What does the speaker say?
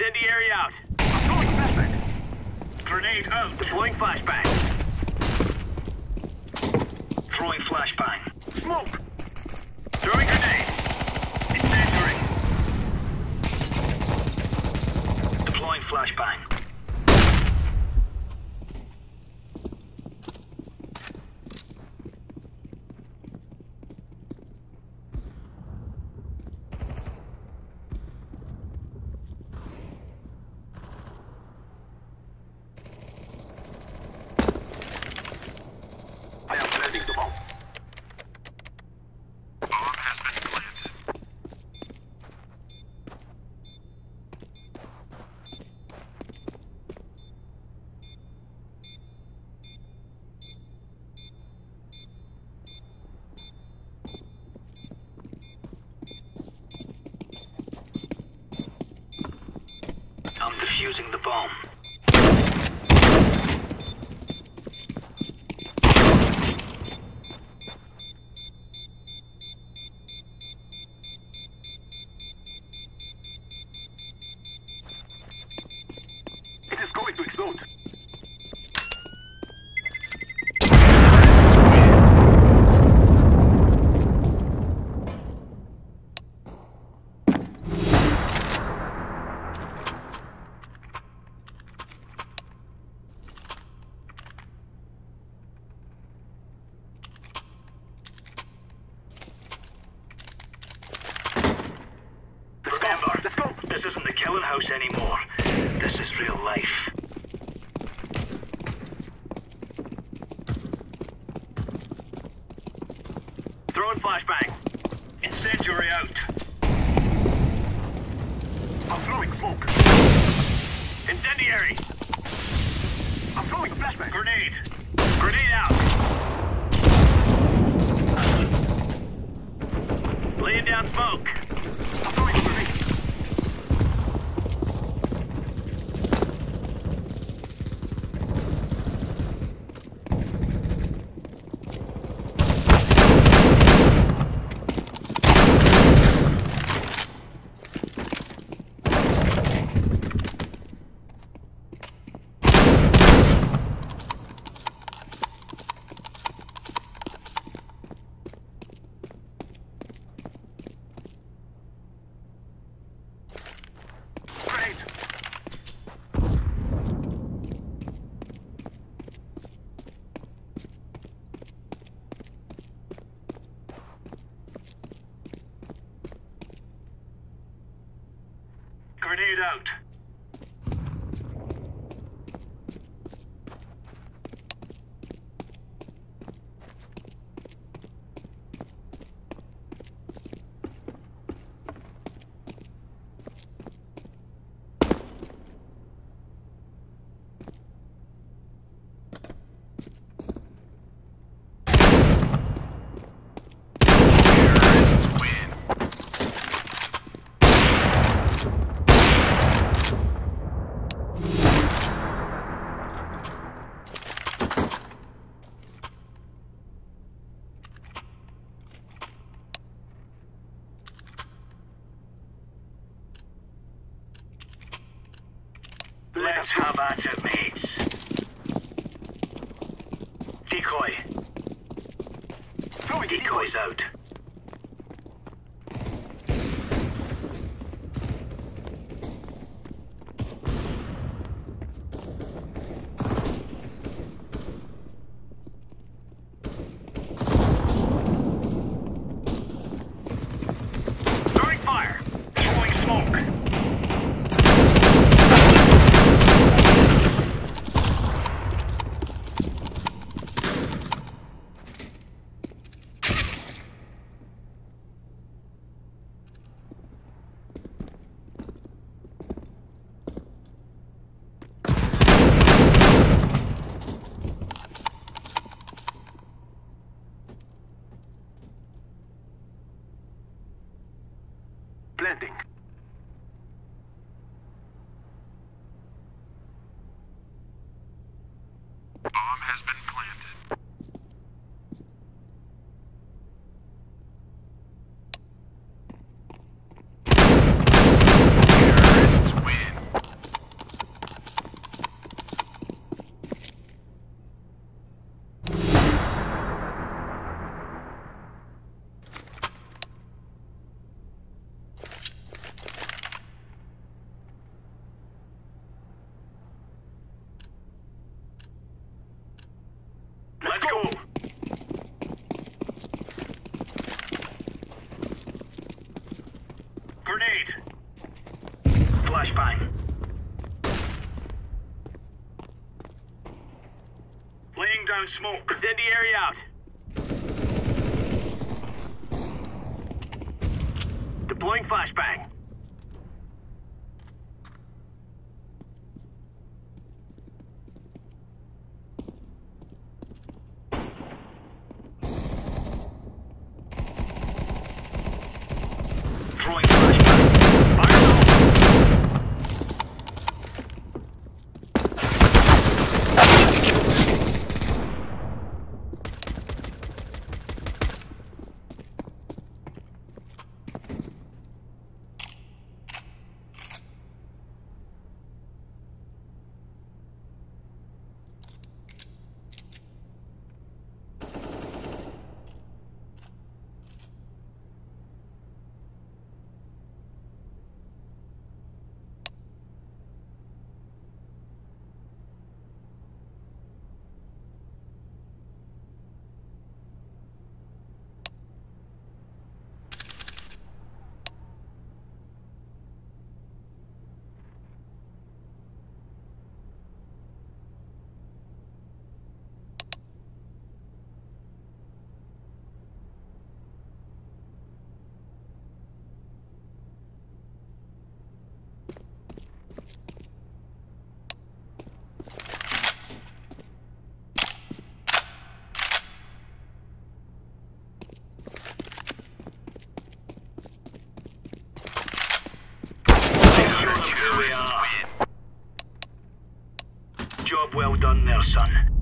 Incendiary out. Throwing flashbang. Grenade out. Deploying flashbang. Throwing flashbang. Smoke. Throwing grenade. Incendiary. Deploying flashbang. I am planting the bomb. Bomb has been planted. I'm defusing the bomb. It is going to explode. Remember, let's go. This isn't the killing house anymore. This is real life. Throwing flashbang. Incendiary out. I'm throwing smoke. Incendiary. I'm throwing a flashbang. Grenade. Grenade out. Laying down smoke. I'm throwing a grenade. Grenade. Grenade out. Terrorists win. Let's have at it, mates. Decoy. Throwing Decoy's out. Throwing fire. Throwing smoke. Planting. Bomb has been planted. Terrorists win. flashbang. Laying down smoke. Incendiary out. Deploying flashbang. Throwing flashbang. Job well done there, son.